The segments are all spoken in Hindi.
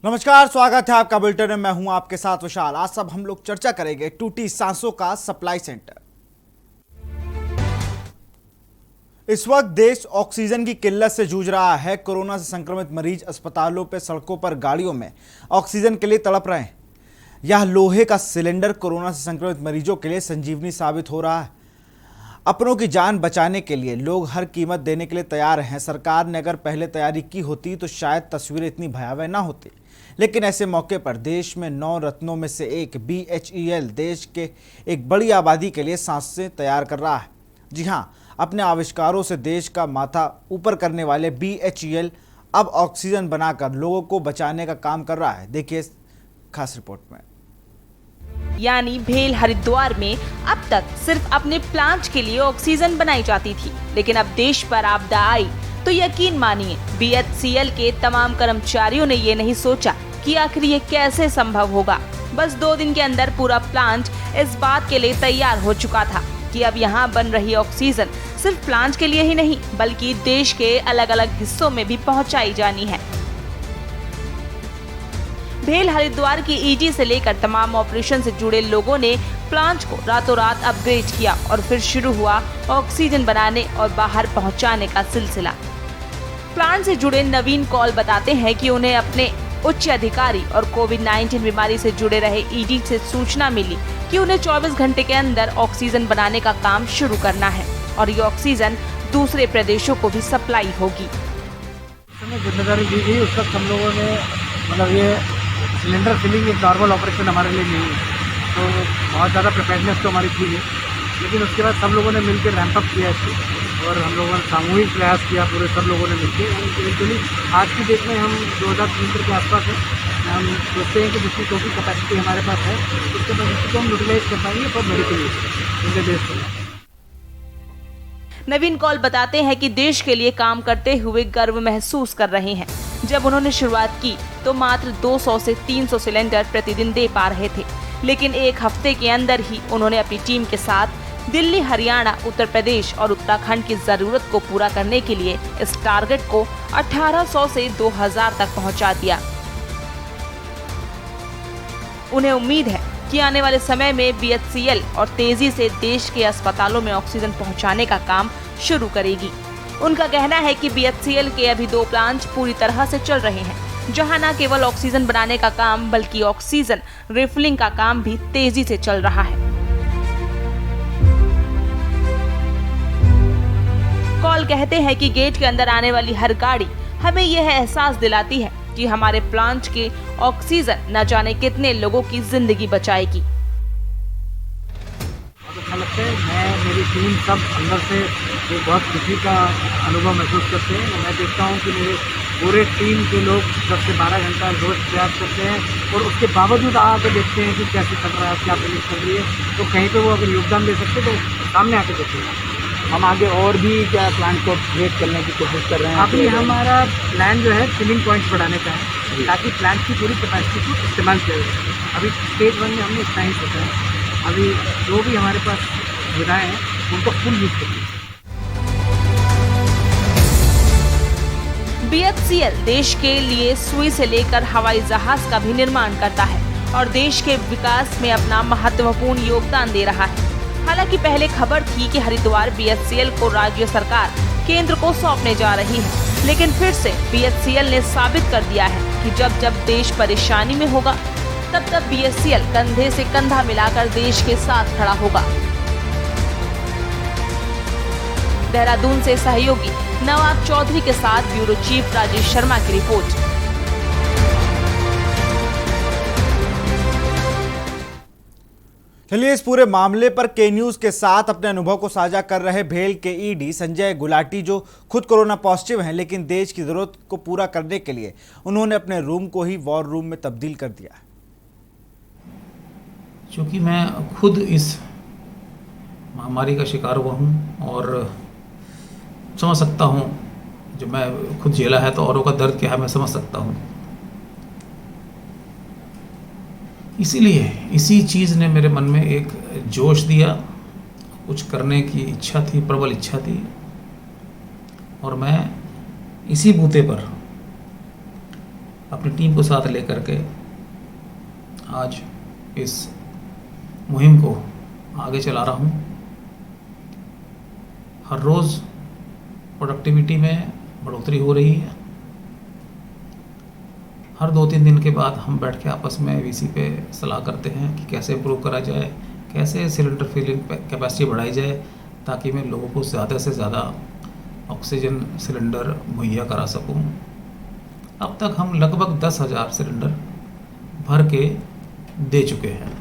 नमस्कार, स्वागत है आपका बुलेटिन में। मैं हूं आपके साथ विशाल। आज सब हम लोग चर्चा करेंगे टूटी सांसों का सप्लाई सेंटर। इस वक्त देश ऑक्सीजन की किल्लत से जूझ रहा है। कोरोना से संक्रमित मरीज अस्पतालों पर, सड़कों पर, गाड़ियों में ऑक्सीजन के लिए तड़प रहे हैं। यह लोहे का सिलेंडर कोरोना से संक्रमित मरीजों के लिए संजीवनी साबित हो रहा है। अपनों की जान बचाने के लिए लोग हर कीमत देने के लिए तैयार हैं। सरकार ने अगर पहले तैयारी की होती तो शायद तस्वीरें इतनी भयावह ना होती। लेकिन ऐसे मौके पर देश में 9 रत्नों में से एक BHEL देश के एक बड़ी आबादी के लिए सांसें तैयार कर रहा है। जी हां, अपने आविष्कारों से देश का माथा ऊपर करने वाले BHEL अब ऑक्सीजन बनाकर लोगों को बचाने का काम कर रहा है। देखिए खास रिपोर्ट में। यानी भेल हरिद्वार में अब तक सिर्फ अपने प्लांट के लिए ऑक्सीजन बनाई जाती थी, लेकिन अब देश पर आपदा आई तो यकीन मानिए BHEL के तमाम कर्मचारियों ने ये नहीं सोचा कि आखिर ये कैसे संभव होगा। बस 2 दिन के अंदर पूरा प्लांट इस बात के लिए तैयार हो चुका था कि अब यहाँ बन रही ऑक्सीजन सिर्फ प्लांट के लिए ही नहीं बल्कि देश के अलग अलग हिस्सों में भी पहुँचाई जानी है। भेल हरिद्वार की ED से लेकर तमाम ऑपरेशन से जुड़े लोगों ने प्लांट को रातों रात अपग्रेड किया और फिर शुरू हुआ ऑक्सीजन बनाने और बाहर पहुंचाने का सिलसिला। प्लांट से जुड़े नवीन कॉल बताते हैं कि उन्हें अपने उच्च अधिकारी और कोविड-19 बीमारी से जुड़े रहे ED से सूचना मिली कि उन्हें 24 घंटे के अंदर ऑक्सीजन बनाने का काम शुरू करना है और ये ऑक्सीजन दूसरे प्रदेशों को भी सप्लाई होगी। जिम्मेदारी दी गई उस वक्त हम लोगों ने मतलब ये सिलेंडर फिलिंग एक नॉर्मल ऑपरेशन हमारे लिए नहीं है, तो बहुत ज़्यादा प्रिपेयर्डनेस तो हमारी थी नहीं, लेकिन उसके बाद सब लोगों ने मिलकर रैंप अप किया इसको और हम लोगों ने सामूहिक प्रयास किया, पूरे सब लोगों ने मिलकर। एक्चुअली आज की डेट में हम 2000 लीटर के आसपास हैं। हम सोचते हैं कि जितनी टोटल कैपेसिटी हमारे पास है उस कैपेसिटी को हम यूटिलाइज कर पाएंगे फॉर मेडिकल यूज पूरे देश में। नवीन कॉल बताते हैं कि देश के लिए काम करते हुए गर्व महसूस कर रहे हैं। जब उन्होंने शुरुआत की तो मात्र 200 से 300 सिलेंडर प्रतिदिन दे पा रहे थे, लेकिन एक हफ्ते के अंदर ही उन्होंने अपनी टीम के साथ दिल्ली, हरियाणा, उत्तर प्रदेश और उत्तराखंड की जरूरत को पूरा करने के लिए इस टारगेट को 1800 से 2000 तक पहुंचा दिया। उन्हें उम्मीद है कि आने वाले समय में BHEL और तेजी से देश के अस्पतालों में ऑक्सीजन पहुंचाने का काम शुरू करेगी। उनका कहना है कि BHEL के अभी 2 प्लांट पूरी तरह से चल रहे हैं, जहां न केवल ऑक्सीजन बनाने का काम बल्कि ऑक्सीजन रिफिलिंग का काम भी तेजी से चल रहा है। कॉल कहते हैं कि गेट के अंदर आने वाली हर गाड़ी हमें यह एहसास दिलाती है कि हमारे प्लांट के ऑक्सीजन न जाने कितने लोगों की जिंदगी बचाएगी। अच्छा लगता है, मैं मेरी टीम सब अंदर से एक बहुत खुशी का अनुभव महसूस करते हैं। मैं देखता हूँ कि मेरे पूरे टीम के लोग 10 से 12 घंटा रोज प्रयास करते हैं और उसके बावजूद आके देखते हैं कि कैसे चल रहा है, क्या फीलिंग चल रही है। तो कहीं पे वो अगर योगदान दे सकते तो सामने आके देखते हैं। हम आगे और भी क्या प्लांट को अपग्रेड करने की कोशिश कर रहे हैं? अभी हमारा प्लान जो है फिलिंग पॉइंट्स बढ़ाने का है ताकि प्लांट की पूरी कैपेसिटी को इस्तेमाल किया जाए। अभी स्टेज 1 में हमने इतना ही सोचा है। अभी जो भी हमारे पास सुविधाएँ हैं उनको फुल यूज करते हैं। BHEL देश के लिए सुई से लेकर हवाई जहाज का भी निर्माण करता है और देश के विकास में अपना महत्वपूर्ण योगदान दे रहा है। हालांकि पहले खबर थी कि हरिद्वार BHEL को राज्य सरकार केंद्र को सौंपने जा रही है, लेकिन फिर से BHEL ने साबित कर दिया है कि जब जब देश परेशानी में होगा तब तब BHEL कंधे से कंधा मिलाकर देश के साथ खड़ा होगा। देहरादून से सहयोगी नवाब चौधरी के साथ ब्यूरो चीफ राजेश शर्मा की रिपोर्ट। चलिए, इस पूरे मामले पर के न्यूज के साथ अपने अनुभव को साझा कर रहे भेल के ED संजय गुलाटी, जो खुद कोरोना पॉजिटिव हैं, लेकिन देश की जरूरत को पूरा करने के लिए उन्होंने अपने रूम को ही वॉर रूम में तब्दील कर दिया है। क्योंकि मैं खुद इस महामारी का शिकार हुआ हूँ और समझ सकता हूँ, जो मैं खुद झेला है तो औरों का दर्द क्या है मैं समझ सकता हूँ। इसीलिए इसी चीज़ ने मेरे मन में एक जोश दिया, कुछ करने की इच्छा थी, प्रबल इच्छा थी, और मैं इसी बूते पर अपनी टीम को साथ लेकर के आज इस मुहिम को आगे चला रहा हूँ। हर रोज़ प्रोडक्टिविटी में बढ़ोतरी हो रही है। हर 2-3 दिन के बाद हम बैठ के आपस में वीसी पे सलाह करते हैं कि कैसे इम्प्रूव करा जाए, कैसे सिलेंडर फिलिंग कैपेसिटी बढ़ाई जाए, ताकि मैं लोगों को ज़्यादा से ज़्यादा ऑक्सीजन सिलेंडर मुहैया करा सकूं। अब तक हम लगभग 10,000 सिलेंडर भर के दे चुके हैं।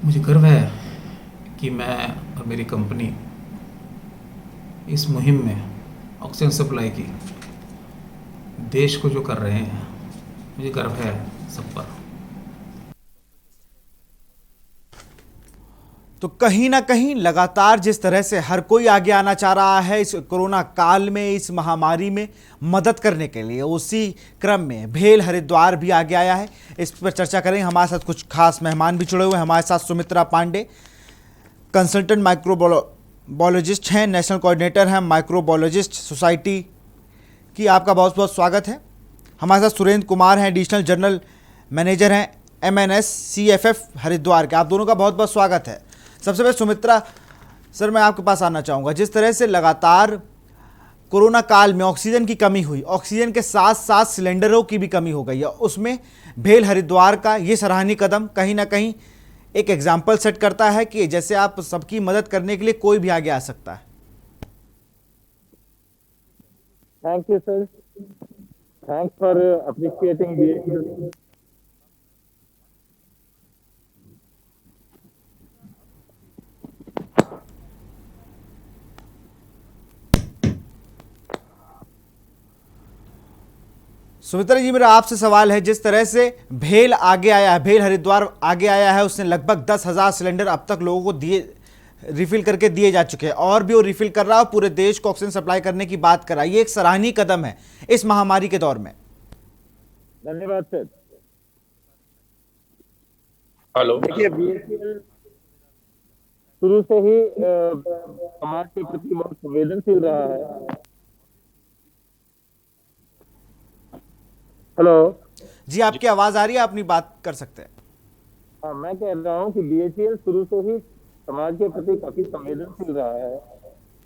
मुझे गर्व है कि मैं और मेरी कंपनी इस मुहिम में ऑक्सीजन सप्लाई की देश को जो कर रहे हैं, मुझे गर्व है सब पर। तो कहीं ना कहीं लगातार जिस तरह से हर कोई आगे आना चाह रहा है इस कोरोना काल में, इस महामारी में मदद करने के लिए, उसी क्रम में भेल हरिद्वार भी आगे आया है। इस पर चर्चा करेंगे। हमारे साथ कुछ खास मेहमान भी जुड़े हुए हैं। हमारे साथ सुमित्रा पांडे, कंसल्टेंट माइक्रोबायोलॉजिस्ट हैं, नेशनल कोऑर्डिनेटर हैं माइक्रोबायोलॉजिस्ट सोसाइटी की। आपका बहुत बहुत स्वागत है। हमारे साथ सुरेंद्र कुमार हैं, एडिशनल जनरल मैनेजर हैं MNS CFF हरिद्वार के। आप दोनों का बहुत बहुत स्वागत है। सबसे पहले सुमित्रा सर, मैं आपके पास आना चाहूँगा। जिस तरह से लगातार कोरोना काल में ऑक्सीजन की कमी हुई, ऑक्सीजन के साथ साथ सिलेंडरों की भी कमी हो गई है, उसमें भेल हरिद्वार का ये सराहनीय कदम कहीं ना कहीं एक एग्जाम्पल सेट करता है कि जैसे आप सबकी मदद करने के लिए कोई भी आगे आ सकता है। Thank you, sir. Thanks for appreciating BHL. Sumitra जी, मेरा आपसे सवाल है, जिस तरह से भेल आगे आया है, भेल हरिद्वार आगे आया है, उसने लगभग 10,000 सिलेंडर अब तक लोगों को दिए, रिफिल करके दिए जा चुके हैं, और भी वो रिफिल कर रहा है, पूरे देश को ऑक्सीजन सप्लाई करने की बात कर रहा है। ये एक सराहनीय कदम है इस महामारी के दौर में। धन्यवाद सर। हेलो, देखिए, BHL शुरू से ही समाज के प्रति बहुत संवेदनशील रहा है। हेलो जी, आपकी आवाज आ रही है, अपनी बात कर सकते हैं। हाँ, मैं कह रहा हूँ कि BHL शुरू से ही समाज के प्रति काफी संवेदनशील रहा है,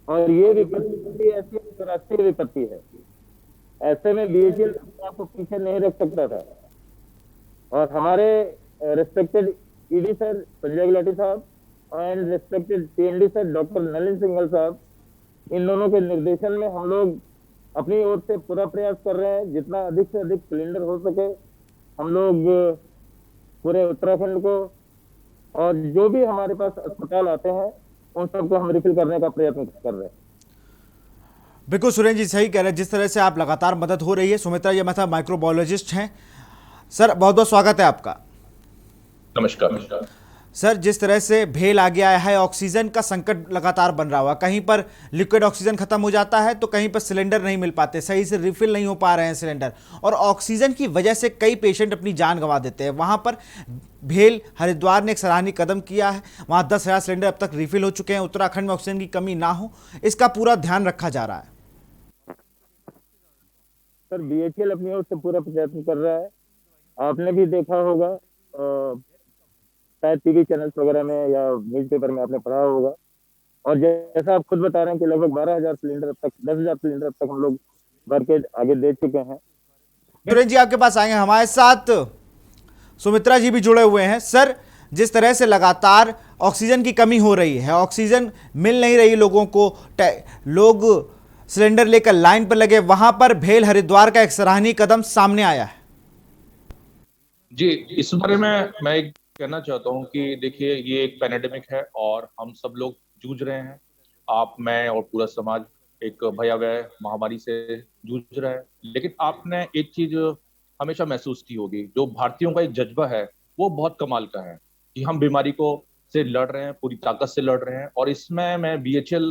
और ये विपत्ति ऐसी अंतर्राष्ट्रीय विपत्ति है। ऐसे में BHL अपने आप को पीछे नहीं रख सकता था, और हमारे respected ED sir Sanjay Gulati साहब and respected TND sir doctor Nalin Singhal साहब, इन दोनों के निर्देशन में हम लोग अपनी ओर से पूरा प्रयास कर रहे हैं। जितना अधिक से अधिक सिलेंडर हो सके हम लोग पूरे उत्तराखंड को, और जो भी हमारे पास अस्पताल आते हैं उन सबको हम रिफिल करने का प्रयत्न कर रहे हैं। बिल्कुल सुरेंद्र जी सही कह रहे हैं, जिस तरह से आप लगातार मदद हो रही है। सुमित्रा जी हमारे साथ माइक्रोबायोलॉजिस्ट हैं। सर, बहुत बहुत स्वागत है आपका। नमस्कार। सर, जिस तरह से भेल आगे आया है, ऑक्सीजन का संकट लगातार बन रहा हुआ, कहीं पर लिक्विड ऑक्सीजन खत्म हो जाता है तो कहीं पर सिलेंडर नहीं मिल पाते, सही से रिफिल नहीं हो पा रहे हैं सिलेंडर, और ऑक्सीजन की वजह से कई पेशेंट अपनी जान गंवा देते हैं। वहाँ पर भेल हरिद्वार ने एक सराहनीय कदम किया है। वहाँ 10,000 सिलेंडर अब तक रिफिल हो चुके हैं। उत्तराखंड में ऑक्सीजन की कमी ना हो, इसका पूरा ध्यान रखा जा रहा है। सर, BHL अपनी ओर से पूरा प्रयत्न कर रहा है। आपने भी देखा होगा, शायद TV चैनल्स वगैरह में या न्यूज़पेपर में आपने पढ़ा होगा, और जैसा आप खुद बता रहे हैं कि लगभग 12,000 सिलेंडर अब तक, 10,000 सिलेंडर अब तक हम लोग भर के आगे दे चुके हैं। सुरेंद्र जी आपके पास आएंगे। हमारे साथ सुमित्रा जी भी जुड़े हुए हैं। सर, जिस तरह से लगातार ऑक्सीजन की कमी हो रही है, ऑक्सीजन मिल नहीं रही लोगों को, लोग सिलेंडर लेकर लाइन पर लगे, वहां पर भेल हरिद्वार का एक सराहनीय कदम सामने आया है। जी, इस बारे में मैं एक कहना चाहता हूं कि देखिए, ये एक पैंडेमिक है और हम सब लोग जूझ रहे हैं। आप, मैं और पूरा समाज एक भयावह महामारी से जूझ रहा है। लेकिन आपने एक चीज हमेशा महसूस की होगी, जो भारतीयों का एक जज्बा है वो बहुत कमाल का है कि हम बीमारी को से लड़ रहे हैं, पूरी ताकत से लड़ रहे हैं। और इसमें मैं BHL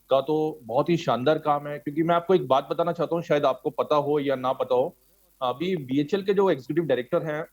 का तो बहुत ही शानदार काम है, क्योंकि मैं आपको एक बात बताना चाहता हूँ, शायद आपको पता हो या ना पता हो। अभी BHL के जो एग्जीक्यूटिव डायरेक्टर हैं,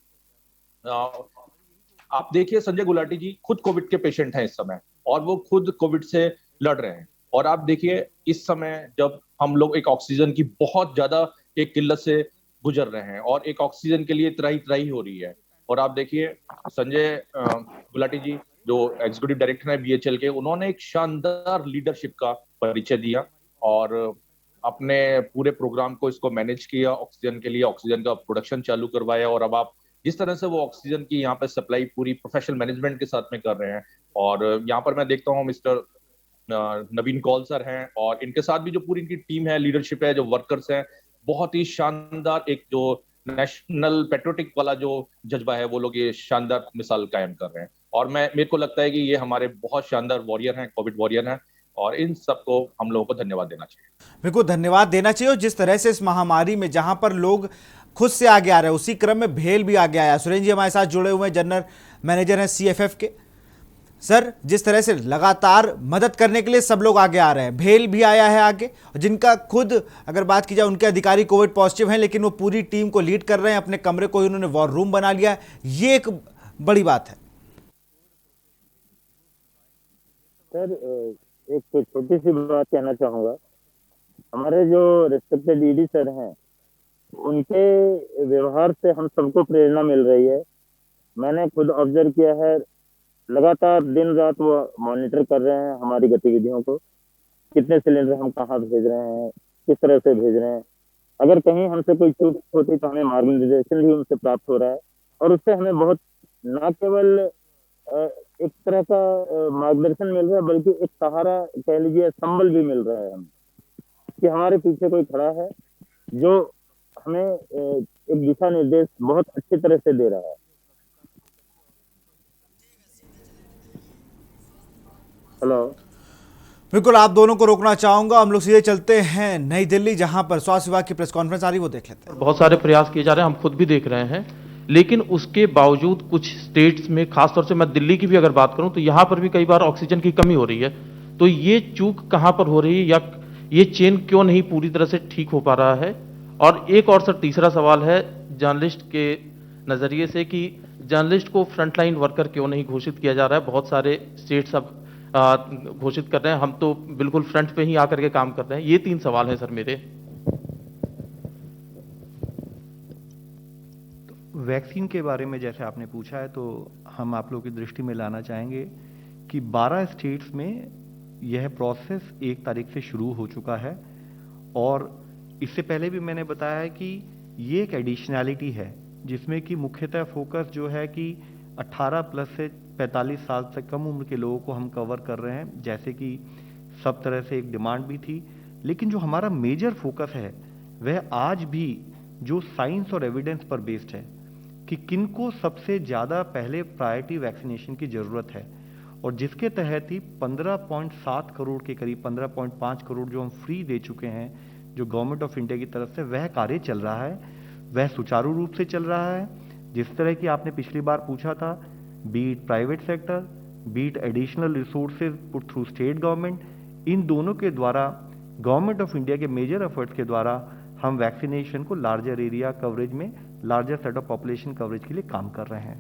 आप देखिए, संजय गुलाटी जी खुद कोविड के पेशेंट हैं इस समय, और वो खुद कोविड से लड़ रहे हैं। और आप देखिए इस समय जब हम लोग एक ऑक्सीजन की बहुत ज्यादा एक किल्लत से गुजर रहे हैं और एक ऑक्सीजन के लिए त्राही त्राही हो रही है। और आप देखिए संजय गुलाटी जी जो एग्जीक्यूटिव डायरेक्टर है बीएचएल के, उन्होंने एक शानदार लीडरशिप का परिचय दिया और अपने पूरे प्रोग्राम को इसको मैनेज किया, ऑक्सीजन के लिए ऑक्सीजन का प्रोडक्शन चालू करवाया। और अब आप जिस तरह से वो ऑक्सीजन की यहाँ पे सप्लाई पूरी प्रोफेशनल मैनेजमेंट के साथ में कर रहे हैं, और यहाँ पर मैं देखता हूँ मिस्टर नवीन कौल सर हैं और इनके साथ भी जो पूरी इनकी टीम है, लीडरशिप है, जो वर्कर्स हैं, बहुत ही शानदार एक जो नेशनल पेट्रोटिक वाला जो जज्बा है वो लोग ये शानदार मिसाल कायम कर रहे हैं। और मेरे को लगता है कि ये हमारे बहुत शानदार वॉरियर हैं, कोविड वॉरियर हैं, और इन सबको हम लोगों को धन्यवाद देना चाहिए। बिल्कुल धन्यवाद देना चाहिए। और जिस तरह से इस महामारी में जहां पर लोग खुद से आगे आ रहे हैं, उसी क्रम में भेल भी आगे आया। सुरेंद्र जी हमारे साथ जुड़े हुए हैं, जनरल मैनेजर हैं सीएफएफ के। सर, जिस तरह से लगातार मदद करने के लिए सब लोग आगे आ रहे हैं, भेल भी आया है आगे, जिनका खुद अगर बात की जाए उनके अधिकारी कोविड पॉजिटिव हैं, लेकिन वो पूरी टीम को लीड कर रहे हैं, अपने कमरे को ही उन्होंने वॉर रूम बना लिया है। ये एक बड़ी बात है। सर एक छोटी सी बात कहना चाहूंगा। हमारे जो रिस्पेक्टेड ईडी सर हैं, उनके व्यवहार से हम सबको प्रेरणा मिल रही है। मैंने खुद ऑब्जर्व किया है, लगातार दिन रात वो मॉनिटर कर रहे हैं हमारी गतिविधियों को, कितने सिलेंडर हम कहाँ भेज रहे हैं, किस तरह से भेज रहे हैं। अगर कहीं हमसे कोई चूक होती तो हमें मार्गदर्शन भी उनसे प्राप्त हो रहा है, और उससे हमें बहुत न केवल एक तरह का मार्गदर्शन मिल रहा है, बल्कि एक सहारा कह लीजिए, संबल भी मिल रहा है हमें, कि हमारे पीछे कोई खड़ा है जो हमें एक दिशा निर्देश बहुत अच्छी तरह से दे रहा है। हेलो। बिल्कुल, आप दोनों को रोकना चाहूंगा। हम लोग सीधे चलते हैं नई दिल्ली, जहां पर स्वास्थ्य विभाग की प्रेस कॉन्फ्रेंस आ रही, वो देख लेते हैं। बहुत सारे प्रयास किए जा रहे हैं, हम खुद भी देख रहे हैं, लेकिन उसके बावजूद कुछ स्टेट्स में, खासतौर से मैं दिल्ली की भी अगर बात करूं तो यहां पर भी कई बार ऑक्सीजन की कमी हो रही है। तो ये चूक कहां पर हो रही है, या ये चेन क्यों नहीं पूरी तरह से ठीक हो पा रहा है। और एक और सर तीसरा सवाल है जर्नलिस्ट के नजरिए से, कि जर्नलिस्ट को फ्रंटलाइन वर्कर क्यों नहीं घोषित किया जा रहा है। बहुत सारे स्टेट्स अब घोषित कर रहे हैं, हम तो बिल्कुल फ्रंट पे ही आकर के काम कर रहे हैं। ये 3 सवाल हैं सर मेरे। वैक्सीन के बारे में जैसे आपने पूछा है, तो हम आप लोगों की दृष्टि में लाना चाहेंगे कि 12 स्टेट्स में यह प्रोसेस 1 तारीख से शुरू हो चुका है, और इससे पहले भी मैंने बताया है कि ये एक एडिशनैलिटी है, जिसमें कि मुख्यतः फोकस जो है कि 18 प्लस से 45 साल से कम उम्र के लोगों को हम कवर कर रहे हैं, जैसे कि सब तरह से एक डिमांड भी थी। लेकिन जो हमारा मेजर फोकस है वह आज भी जो साइंस और एविडेंस पर बेस्ड है, कि किनको सबसे ज़्यादा पहले प्रायोरिटी वैक्सीनेशन की ज़रूरत है, और जिसके तहत ही 15.7 करोड़ के करीब 15.5 करोड़ जो हम फ्री दे चुके हैं जो गवर्नमेंट ऑफ इंडिया की तरफ से, वह कार्य चल रहा है, वह सुचारू रूप से चल रहा है। जिस तरह की आपने पिछली बार पूछा था, be it private sector, be it additional resources put through state government, इन दोनों के द्वारा गवर्नमेंट ऑफ इंडिया के मेजर एफर्ट्स के द्वारा हम वैक्सीनेशन को लार्जर एरिया कवरेज में, larger set of population coverage के लिए काम कर रहे हैं।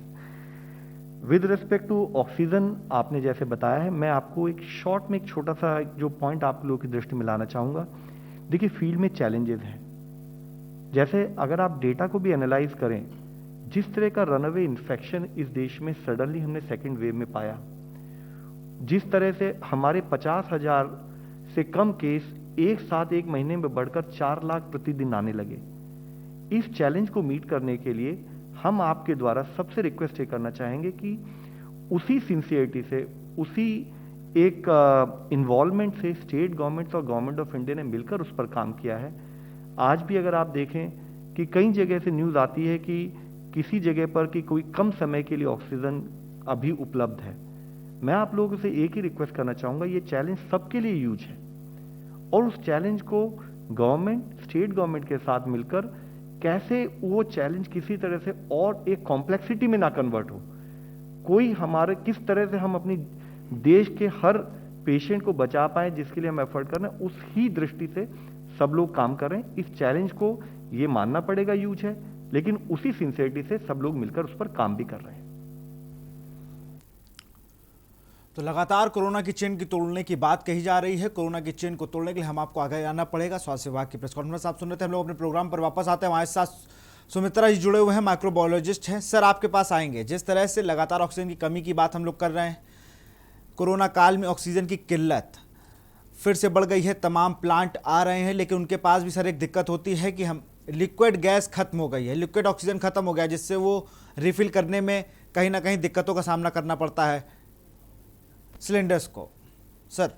विद रिस्पेक्ट टू ऑक्सीजन, आपने जैसे बताया है, मैं आपको एक शॉर्ट में एक छोटा सा जो पॉइंट आप लोगों की दृष्टि में लाना चाहूँगा। देखिए, फील्ड में चैलेंजेस हैं। जैसे अगर आप डेटा को भी एनालाइज करें, जिस तरह का रनअवे इन्फेक्शन इस देश में सडनली हमने सेकेंड वेव में पाया, जिस तरह से हमारे 50,000 से कम केस एक साथ एक महीने में बढ़कर 4 लाख प्रतिदिन आने लगे। इस चैलेंज को मीट करने के लिए हम आपके द्वारा सबसे रिक्वेस्ट ये करना चाहेंगे कि उसी सिंसियरिटी से, उसी एक इन्वॉल्वमेंट से स्टेट गवर्नमेंट्स और गवर्नमेंट ऑफ इंडिया ने मिलकर उस पर काम किया है। आज भी अगर आप देखें कि कई जगह से न्यूज़ आती है कि किसी जगह पर कि कोई कम समय के लिए ऑक्सीजन अभी उपलब्ध है। मैं आप लोगों से एक ही रिक्वेस्ट करना चाहूँगा, ये चैलेंज सबके लिए यूज है, और उस चैलेंज को गवर्नमेंट, स्टेट गवर्नमेंट के साथ मिलकर कैसे वो चैलेंज किसी तरह से और एक कॉम्प्लेक्सिटी में ना कन्वर्ट हो। कोई हमारे किस तरह से हम अपनी देश के हर पेशेंट को बचा पाए, जिसके लिए हम एफर्ट कर रहे हैं, उस ही दृष्टि से सब लोग काम कर रहे हैं। इस चैलेंज को ये मानना पड़ेगा यूज है, लेकिन उसी सिंसियरिटी से सब लोग मिलकर उस पर काम भी कर रहे हैं। तो लगातार कोरोना की चेन की तोड़ने की बात कही जा रही है। कोरोना की चेन को तोड़ने के लिए हम आपको आगे आना पड़ेगा। स्वास्थ्य विभाग की प्रेस कॉन्फ्रेंस आप सुन रहे थे। हम लोग अपने प्रोग्राम पर वापस आते हैं। हमारे साथ सुमित्रा जी जुड़े हुए हैं, माइक्रोबायोलॉजिस्ट हैं। सर, आपके पास आएंगे। जिस तरह से लगातार ऑक्सीजन की कमी की बात हम लोग कर रहे हैं, कोरोना काल में ऑक्सीजन की किल्लत फिर से बढ़ गई है। तमाम प्लांट आ रहे हैं, लेकिन उनके पास भी सर एक दिक्कत होती है कि हम लिक्विड गैस खत्म हो गई है, लिक्विड ऑक्सीजन खत्म हो गया, जिससे वो रिफिल करने में कहीं ना कहीं दिक्कतों का सामना करना पड़ता है सिलेंडर्स को। सर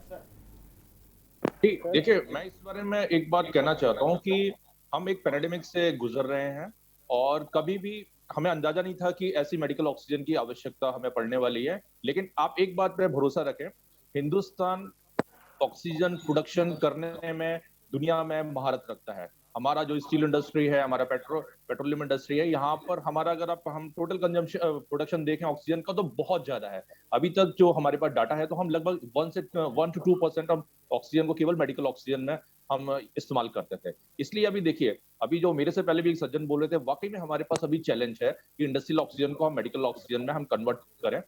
ठीक, देखिए मैं इस बारे में एक बात कहना चाहता हूं कि हम एक पैंडेमिक से गुजर रहे हैं और कभी भी हमें अंदाजा नहीं था कि ऐसी मेडिकल ऑक्सीजन की आवश्यकता हमें पड़ने वाली है। लेकिन आप एक बात पे भरोसा रखें, हिंदुस्तान ऑक्सीजन प्रोडक्शन करने में दुनिया में महारत रखता है। हमारा जो स्टील इंडस्ट्री है, हमारा पेट्रोलियम इंडस्ट्री है, यहाँ पर हमारा अगर हम टोटल कंजम्पशन प्रोडक्शन देखें ऑक्सीजन का तो बहुत ज्यादा है। अभी तक जो हमारे पास डाटा है तो हम लगभग 1 to 2% हम ऑक्सीजन को केवल मेडिकल ऑक्सीजन में हम इस्तेमाल करते थे। इसलिए अभी देखिए, अभी जो मेरे से पहले भी एक सज्जन बोल रहे थे, वाकई में हमारे पास अभी चैलेंज है कि इंडस्ट्रियल ऑक्सीजन को हम मेडिकल ऑक्सीजन में हम कन्वर्ट करें।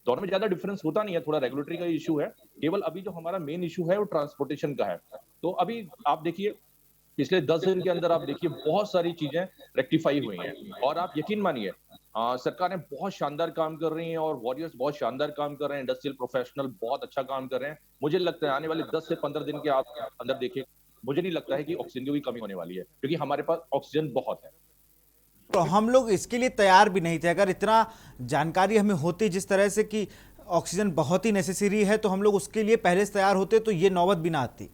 दोनों में ज्यादा डिफरेंस होता नहीं है, थोड़ा रेगुलेटरी का इशू है। केवल अभी जो हमारा मेन इशू है वो ट्रांसपोर्टेशन का है। तो अभी आप देखिए, पिछले 10 दिन के अंदर आप देखिए बहुत सारी चीजें रेक्टिफाई हुई हैं और आप यकीन मानिए सरकारें बहुत शानदार काम कर रही हैं और वॉरियर्स बहुत शानदार काम कर रहे हैं, इंडस्ट्रियल प्रोफेशनल बहुत अच्छा काम कर रहे हैं। मुझे लगता है आने वाले 10 से 15 दिन के आप अंदर देखिए, मुझे नहीं लगता है कि ऑक्सीजन की कोई कमी होने वाली है, क्योंकि हमारे पास ऑक्सीजन बहुत है। तो हम लोग इसके लिए तैयार भी नहीं थे। अगर इतना जानकारी हमें होती जिस तरह से कि ऑक्सीजन बहुत ही नेसेसरी है, तो हम लोग उसके लिए पहले से तैयार होते तो ये नौबत भी ना आती।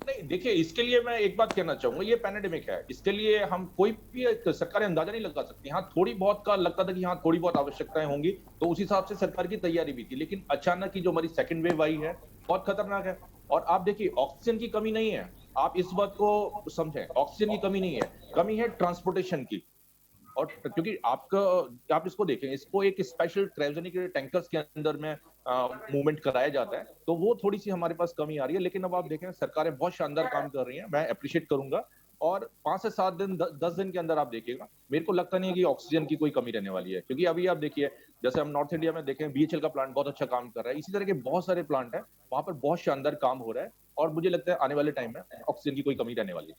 नहीं, देखिए इसके लिए मैं एक बात कहना चाहूंगा, ये पैंडेमिक है, इसके लिए हम कोई भी सरकारें अंदाजा नहीं लगा सकती। हाँ, थोड़ी बहुत का लगता था कि हाँ थोड़ी बहुत आवश्यकताएं होंगी, तो उस हिसाब से सरकार की तैयारी भी थी। लेकिन अचानक की जो हमारी सेकंड वेव आई है बहुत खतरनाक है। और आप देखिए, ऑक्सीजन की कमी नहीं है, आप इस बात को समझें, ऑक्सीजन की कमी नहीं है, कमी है ट्रांसपोर्टेशन की। और क्योंकि आप इसको देखें, इसको एक स्पेशल क्रायोजेनिक टैंकर्स के अंदर में मूवमेंट कराया जाता है, तो वो थोड़ी सी हमारे पास कमी आ रही है। लेकिन अब आप देखें, सरकारें बहुत शानदार काम कर रही हैं, मैं अप्रिशिएट करूंगा। और 5 से 7 दिन 10 दिन के अंदर आप देखिएगा, मेरे को लगता नहीं है कि ऑक्सीजन की कोई कमी रहने वाली है। क्योंकि अभी आप देखिए, जैसे हम नॉर्थ इंडिया में देखें, बीएचएल का प्लांट बहुत अच्छा काम कर रहा है, इसी तरह के बहुत सारे प्लांट है, वहां पर बहुत शानदार काम हो रहा है। और मुझे लगता है आने वाले टाइम में ऑक्सीजन की कोई कमी रहने वाली है।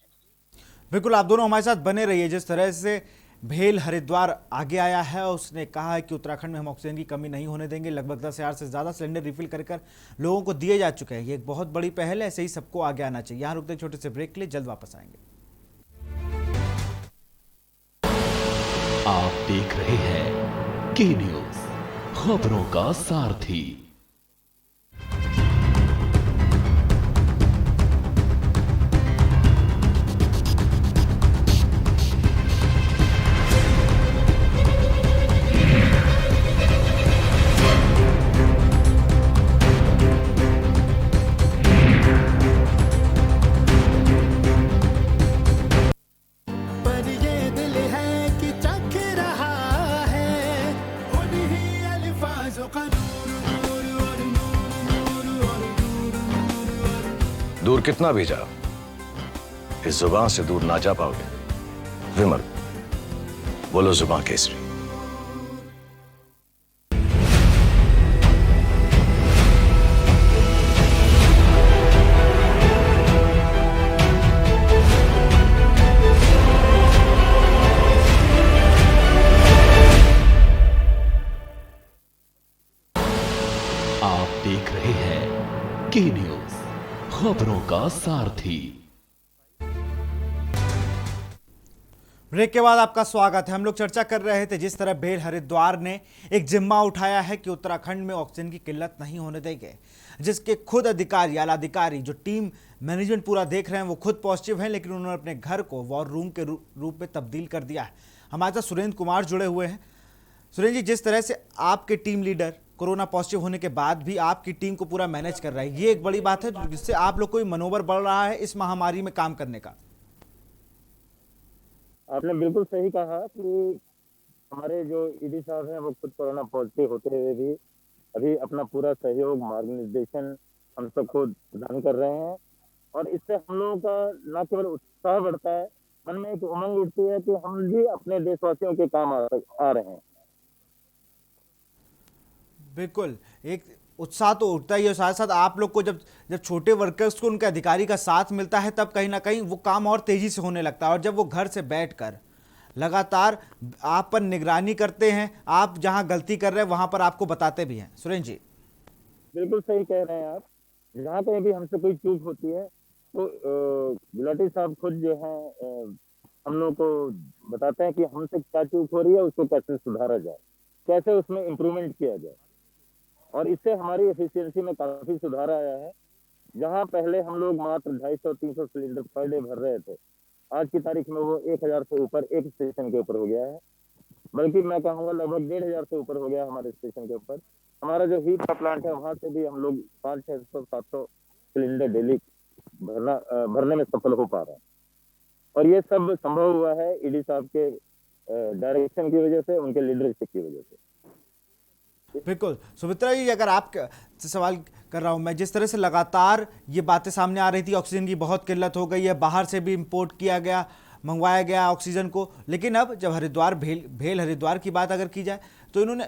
बिल्कुल, आप दोनों हमारे साथ बने रहिए। जिस तरह से भेल हरिद्वार आगे आया है, उसने कहा है कि उत्तराखंड में हम ऑक्सीजन की कमी नहीं होने देंगे। लगभग 10,000 से ज़्यादा सिलेंडर रिफिल कर लोगों को दिए जा चुके हैं। ये एक बहुत बड़ी पहल है, ऐसे ही सबको आगे आना चाहिए। यहाँ रुकते छोटे से ब्रेक के लिए, जल्द वापस आएंगे। आप देख रहे हैं के न्यूज, खबरों का सारथी। दूर कितना भी जाओ, इस जुबान से दूर ना जा पाओगे। विमल, बोलो जुबान केसरी। आप देख रहे हैं के न्यूज, खबरों का सारथी। ब्रेक के बाद आपका स्वागत है। हम लोग चर्चा कर रहे थे जिस तरह भेल हरिद्वार ने एक जिम्मा उठाया है कि उत्तराखंड में ऑक्सीजन की किल्लत नहीं होने देंगे, जिसके खुद अधिकारी, आला अधिकारी, जो टीम मैनेजमेंट पूरा देख रहे हैं, वो खुद पॉजिटिव हैं, लेकिन उन्होंने अपने घर को वॉर रूम के रूप में तब्दील कर दिया है। हमारे साथ सुरेंद्र कुमार जुड़े हुए हैं। सुरेंद्र जी, जिस तरह से आपके टीम लीडर कोरोना पॉजिटिव होने के बाद भी आपकी टीम को पूरा मैनेज कर रहा है, ये एक बड़ी बात है, जिससे आप लोग को मनोबल बढ़ रहा है इस महामारी में काम करने का। आपने बिल्कुल सही कहा कि हमारे जो ईडी साहब हैं वो खुद कोरोना पॉजिटिव होते हुए भी अभी अपना पूरा सहयोग, मार्गदर्शन हम सबको प्रदान कर रहे हैं। और इससे हम लोगों का न केवल उत्साह बढ़ता है, मन में एक उमंग उठती है कि हम भी अपने देशवासियों के काम आ रहे हैं। बिल्कुल, एक उत्साह तो उठता ही है, साथ साथ आप लोग को जब जब छोटे वर्कर्स को उनके अधिकारी का साथ मिलता है तब कहीं ना कहीं वो काम और तेजी से होने लगता है। और जब वो घर से बैठकर लगातार आप पर निगरानी करते हैं, आप जहां गलती कर रहे हैं वहां पर आपको बताते भी हैं। सुरेंद्र जी, बिल्कुल सही कह रहे हैं आप। जहाँ कहीं भी हमसे कोई चूक होती है तो गुलाटी साहब खुद जो है हम लोग को बताते हैं कि हमसे क्या चूक हो रही है, उसको कैसे सुधारा जाए, कैसे उसमें इम्प्रूवमेंट किया जाए। और इससे हमारी एफिशिएंसी में काफी सुधार आया है। जहाँ पहले हम लोग मात्र 250-300 सिलेंडर पर डे भर रहे थे, आज की तारीख में वो 1000 से ऊपर एक स्टेशन के ऊपर हो गया है। बल्कि मैं कहूँगा लगभग 1500 से ऊपर हो गया हमारे स्टेशन के ऊपर। हमारा जो हीट का प्लांट है वहां से भी हम लोग 500-600-700 सिलेंडर डेली भरने में सफल हो पा रहे हैं। और ये सब संभव हुआ है ईडी साहब के डायरेक्शन की वजह से, उनके लीडरशिप की वजह से। बिल्कुल सुमित्रा जी, अगर आप से सवाल कर रहा हूं मैं, जिस तरह से लगातार ये बातें सामने आ रही थी, ऑक्सीजन की बहुत किल्लत हो गई है, बाहर से भी इंपोर्ट किया गया, मंगवाया गया ऑक्सीजन को, लेकिन अब जब हरिद्वार भेल हरिद्वार की बात अगर की जाए तो इन्होंने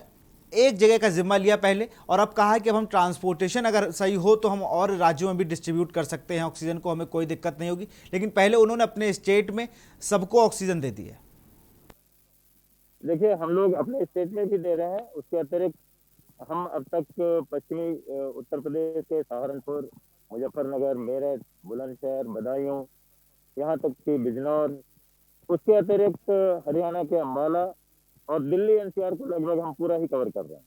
एक जगह का जिम्मा लिया पहले, और अब कहा है कि अब हम ट्रांसपोर्टेशन अगर सही हो तो हम और राज्यों में भी डिस्ट्रीब्यूट कर सकते हैं ऑक्सीजन को, हमें कोई दिक्कत नहीं होगी। लेकिन पहले उन्होंने अपने स्टेट में सबको ऑक्सीजन दे दी है। देखिए, हम लोग अपने स्टेट में भी दे रहे हैं, उसके अतिरिक्त हम अब तक पश्चिमी उत्तर प्रदेश के सहारनपुर, मुजफ्फरनगर, मेरठ, बुलंदशहर, बदायूं, यहाँ तक कि बिजनौर, उसके अतिरिक्त हरियाणा के अम्बाला और दिल्ली एनसीआर को लगभग हम पूरा ही कवर कर रहे हैं।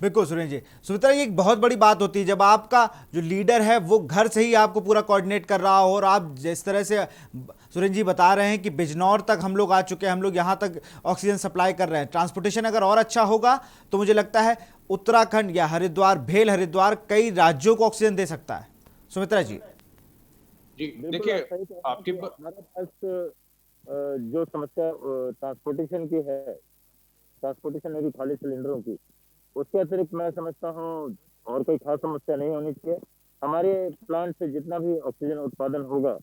बिल्कुल सुरेंद्र जी। सुमित्रा, ये एक बहुत बड़ी बात होती है जब आपका जो लीडर है वो घर से ही आपको पूरा कोऑर्डिनेट कर रहा हो, और आप जिस तरह से सुरेंद्र जी बता रहे हैं कि बिजनौर तक हम लोग आ चुके हैं, हम लोग यहाँ तक ऑक्सीजन सप्लाई कर रहे हैं। ट्रांसपोर्टेशन अगर और अच्छा होगा तो मुझे लगता है उत्तराखंड या हरिद्वार, भेल हरिद्वार कई राज्यों को ऑक्सीजन दे सकता है। सुमित्रा जी। जी देखिए, आपके हमारे पास जो समस्या ट्रांसपोर्टेशन की है, ट्रांसपोर्टेशन में भी खाली सिलेंडरों की, उसके अतिरिक्त मैं समझता हूँ और कोई खास समस्या नहीं होनी चाहिए। हमारे प्लांट से जितना भी ऑक्सीजन उत्पादन होगा,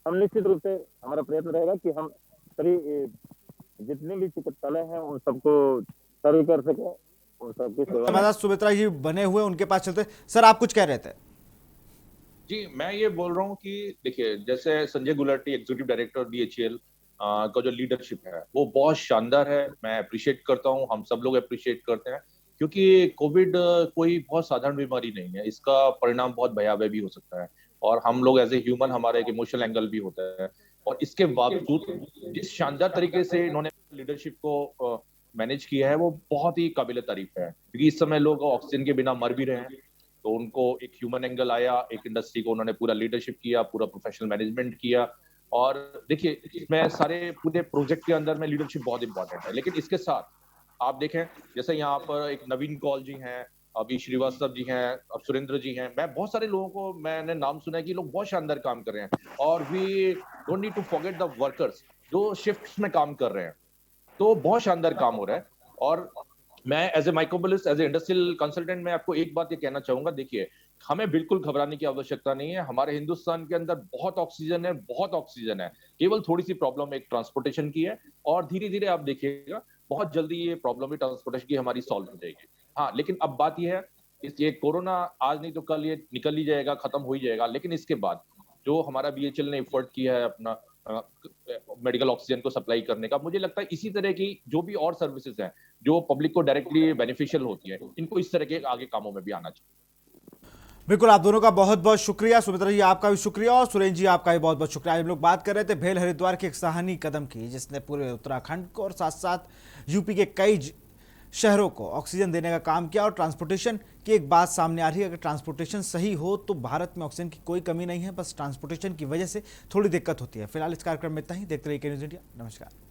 हम निश्चित रूप से हमारा प्रयत्न रहेगा कि हम सभी जितने भी चिकित्सालय हैं उन सबको सर्व कर सके, उन सबकी सेवा। हमारे साथ सुमित्रा जी बने हुए, उनके पास चलते। सर, आप कुछ कह रहे थे? जी, मैं ये बोल रहा हूँ कि देखिए, जैसे Sanjay Gulati executive director BHEL का जो लीडरशिप है वो बहुत शानदार है। मैं अप्रिशिएट करता हूँ, हम सब लोग अप्रिशिएट करते हैं, क्योंकि कोविड कोई बहुत साधारण बीमारी नहीं है, इसका परिणाम बहुत भयावह भी हो सकता है। और हम लोग एज ए ह्यूमन, हमारा एक इमोशनल एंगल भी होता है। और इसके बावजूद जिस शानदार तरीके से इन्होंने लीडरशिप को मैनेज किया है वो बहुत ही काबिल तारीफ है। क्योंकि इस समय लोग ऑक्सीजन के बिना मर भी रहे हैं, तो उनको एक ह्यूमन एंगल आया, एक इंडस्ट्री को उन्होंने पूरा लीडरशिप किया, पूरा प्रोफेशनल मैनेजमेंट किया। और देखिए, इसमें सारे पूरे प्रोजेक्ट के अंदर में लीडरशिप बहुत इंपॉर्टेंट है। लेकिन इसके साथ आप देखें, जैसे यहाँ पर एक नवीन कौल जी हैं, अभी श्रीवास्तव जी हैं, अब सुरेंद्र जी हैं, मैं बहुत सारे लोगों को मैंने नाम सुना है कि लोग बहुत शानदार काम कर रहे हैं। और we don't need to forget the workers जो शिफ्ट्स में काम कर रहे हैं, तो बहुत शानदार काम हो रहा है। और मैं as a microbiologist, as a industrial consultant, मैं आपको एक बात ये कहना चाहूंगा, देखिए, हमें बिल्कुल घबराने की आवश्यकता नहीं है। हमारे हिंदुस्तान के अंदर बहुत ऑक्सीजन है, बहुत ऑक्सीजन है। केवल थोड़ी सी प्रॉब्लम एक ट्रांसपोर्टेशन की है, और धीरे धीरे आप देखिएगा बहुत जल्दी ये प्रॉब्लम भी ट्रांसपोर्टेशन की हमारी सॉल्व हो जाएगी। हाँ, लेकिन अब बात ये है, ये कोरोना आज नहीं तो कल ये निकल ही जाएगा, खत्म हो ही जाएगा। लेकिन इसके बाद जो हमारा बीएचईएल ने एफर्ट किया है अपना मेडिकल ऑक्सीजन को सप्लाई करने का, मुझे लगता है इसी तरह की जो भी और सर्विसेज हैं जो पब्लिक को डायरेक्टली बेनिफिशियल होती है, इनको इस तरह के आगे कामों में भी आना चाहिए। बिल्कुल, आप दोनों का बहुत बहुत शुक्रिया। सुमित्रा जी, आपका भी शुक्रिया, और सुरेंद्र जी, आपका भी बहुत बहुत शुक्रिया। हम लोग बात कर रहे थे भेल हरिद्वार की एक सराहनीय कदम की, जिसने पूरे उत्तराखंड को और साथ साथ यूपी के कई शहरों को ऑक्सीजन देने का काम किया। और ट्रांसपोर्टेशन की एक बात सामने आ रही है, अगर ट्रांसपोर्टेशन सही हो तो भारत में ऑक्सीजन की कोई कमी नहीं है, बस ट्रांसपोर्टेशन की वजह से थोड़ी दिक्कत होती है। फिलहाल इस कार्यक्रम में इतना ही। देखते रहिए के न्यूज़ इंडिया। नमस्कार।